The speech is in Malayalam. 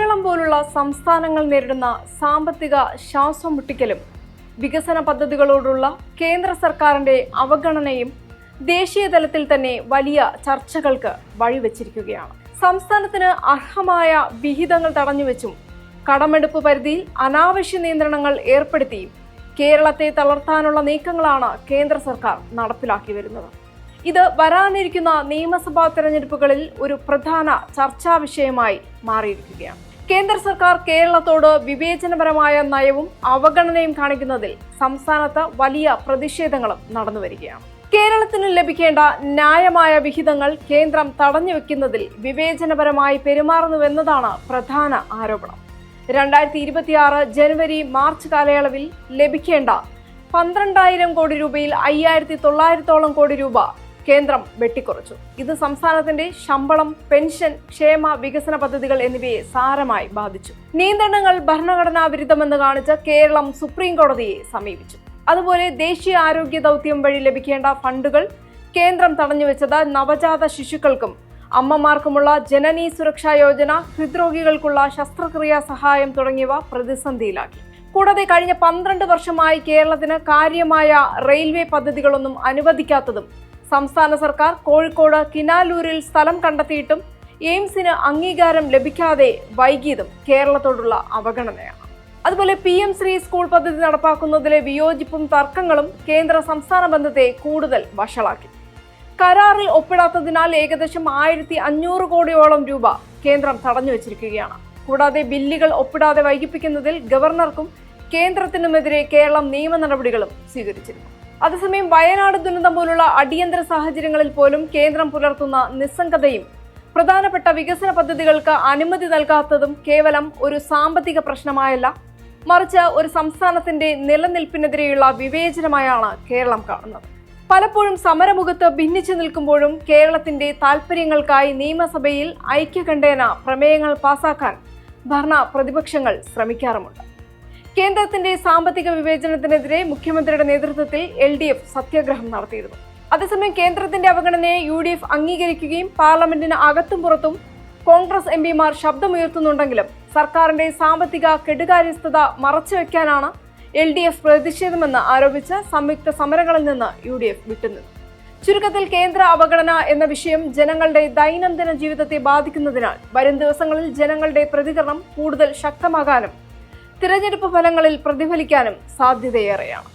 കേരളം പോലുള്ള സംസ്ഥാനങ്ങൾ നേരിടുന്ന സാമ്പത്തിക ശ്വാസം മുട്ടിക്കലും വികസന പദ്ധതികളോടുള്ള കേന്ദ്ര സർക്കാരിന്റെ അവഗണനയും ദേശീയ തലത്തിൽ തന്നെ വലിയ ചർച്ചകൾക്ക് വഴിവെച്ചിരിക്കുകയാണ്. സംസ്ഥാനത്തിന് അർഹമായ വിഹിതങ്ങൾ തടഞ്ഞുവെച്ചും കടമെടുപ്പ് പരിധിയിൽ അനാവശ്യ നിയന്ത്രണങ്ങൾ ഏർപ്പെടുത്തിയും കേരളത്തെ തളർത്താനുള്ള നീക്കങ്ങളാണ് കേന്ദ്ര സർക്കാർ നടപ്പിലാക്കി വരുന്നത്. ഇത് വരാനിരിക്കുന്ന നിയമസഭാ തെരഞ്ഞെടുപ്പുകളിൽ ഒരു പ്രധാന ചർച്ചാ വിഷയമായി മാറിയിരിക്കുകയാണ്. കേന്ദ്ര സർക്കാർ കേരളത്തോട് വിവേചനപരമായ നയവും അവഗണനയും കാണിക്കുന്നതിൽ സംസ്ഥാനത്ത് വലിയ പ്രതിഷേധങ്ങളും നടന്നുവരികയാണ്. കേരളത്തിന് ലഭിക്കേണ്ട ന്യായമായ വിഹിതങ്ങൾ കേന്ദ്രം തടഞ്ഞുവെക്കുന്നതിൽ വിവേചനപരമായി പെരുമാറുന്നുവെന്നതാണ് പ്രധാന ആരോപണം. 2026 ജനുവരി മാർച്ച് കാലയളവിൽ ലഭിക്കേണ്ട 12,000 കോടി രൂപയിൽ 5,900 കോടി രൂപ കേന്ദ്രം വെട്ടിക്കുറച്ചു. ഇത് സംസ്ഥാനത്തിന്റെ ശമ്പളം, പെൻഷൻ, ക്ഷേമ വികസന പദ്ധതികൾ എന്നിവയെ സാരമായി ബാധിച്ചു. നിയന്ത്രണങ്ങൾ ഭരണഘടനാ വിരുദ്ധമെന്ന് കാണിച്ച് കേരളം സുപ്രീം കോടതിയെ സമീപിച്ചു. അതുപോലെ ദേശീയ ആരോഗ്യ ദൗത്യം വഴി ലഭിക്കേണ്ട ഫണ്ടുകൾ കേന്ദ്രം തടഞ്ഞുവെച്ചത് നവജാത ശിശുക്കൾക്കും അമ്മമാർക്കുമുള്ള ജനനി സുരക്ഷാ യോജന, ഹൃദ്രോഗികൾക്കുള്ള ശസ്ത്രക്രിയാ സഹായം തുടങ്ങിയവ പ്രതിസന്ധിയിലാക്കി. കൂടാതെ കഴിഞ്ഞ 12 വർഷമായി കേരളത്തിന് കാര്യമായ റെയിൽവേ പദ്ധതികളൊന്നും അനുവദിക്കാത്തതും സംസ്ഥാന സർക്കാർ കോഴിക്കോട് കിനാലൂരിൽ സ്ഥലം കണ്ടെത്തിയിട്ടും എയിംസിന് അംഗീകാരം ലഭിക്കാതെ വൈകിയതും കേരളത്തോടുള്ള അവഗണനയാണ്. അതുപോലെ PM ശ്രീ സ്കൂൾ പദ്ധതി നടപ്പാക്കുന്നതിലെ വിയോജിപ്പും തർക്കങ്ങളും കേന്ദ്ര സംസ്ഥാന ബന്ധത്തെ കൂടുതൽ വഷളാക്കി. കരാറിൽ ഒപ്പിടാത്തതിനാൽ ഏകദേശം 1,500 കോടിയോളം രൂപ കേന്ദ്രം തടഞ്ഞുവെച്ചിരിക്കുകയാണ്. കൂടാതെ ബില്ലുകൾ ഒപ്പിടാതെ വൈകിപ്പിക്കുന്നതിൽ ഗവർണർക്കും കേന്ദ്രത്തിനുമെതിരെ കേരളം നിയമ നടപടികളും സ്വീകരിച്ചിരുന്നു. അതേസമയം വയനാട് ദുരന്തം പോലുള്ള അടിയന്തര സാഹചര്യങ്ങളിൽ പോലും കേന്ദ്രം പുലർത്തുന്ന നിസ്സംഗതയും പ്രധാനപ്പെട്ട വികസന പദ്ധതികൾക്ക് അനുമതി നൽകാത്തതും കേവലം ഒരു സാമ്പത്തിക പ്രശ്നമായല്ല, മറിച്ച് ഒരു സംസ്ഥാനത്തിന്റെ നിലനിൽപ്പിനെതിരെയുള്ള വിവേചനമായാണ് കേരളം കാണുന്നത്. പലപ്പോഴും സമരമുഖത്ത് ഭിന്നിച്ചു നിൽക്കുമ്പോഴും കേരളത്തിന്റെ താൽപര്യങ്ങൾക്കായി നിയമസഭയിൽ ഐക്യകണ്ഠേന പ്രമേയങ്ങൾ പാസാക്കാൻ ഭരണ പ്രതിപക്ഷങ്ങൾ ശ്രമിക്കാറുമുണ്ട്. കേന്ദ്രത്തിന്റെ സാമ്പത്തിക വിവേചനത്തിനെതിരെ മുഖ്യമന്ത്രിയുടെ നേതൃത്വത്തിൽ LDF സത്യാഗ്രഹം നടത്തിയിരുന്നു. അതേസമയം കേന്ദ്രത്തിന്റെ അവഗണനയെ UDF അംഗീകരിക്കുകയും പാർലമെന്റിന് അകത്തും പുറത്തും കോൺഗ്രസ് MPമാർ ശബ്ദമുയർത്തുന്നുണ്ടെങ്കിലും സർക്കാരിന്റെ സാമ്പത്തിക കെടുകാര്യസ്ഥത മറച്ചുവെക്കാനാണ് LDF പ്രതിഷേധമെന്ന് ആരോപിച്ച് സംയുക്ത സമരങ്ങളിൽ നിന്ന് UDF വിട്ടുനിന്നു. ചുരുക്കത്തിൽ കേന്ദ്ര അവഗണന എന്ന വിഷയം ജനങ്ങളുടെ ദൈനംദിന ജീവിതത്തെ ബാധിക്കുന്നതിനാൽ വരും ദിവസങ്ങളിൽ ജനങ്ങളുടെ പ്രതികരണം കൂടുതൽ ശക്തമാകാനും തിരഞ്ഞെടുപ്പ് ഫലങ്ങളിൽ പ്രതിഫലിക്കാനും സാധ്യതയേറെയാണ്.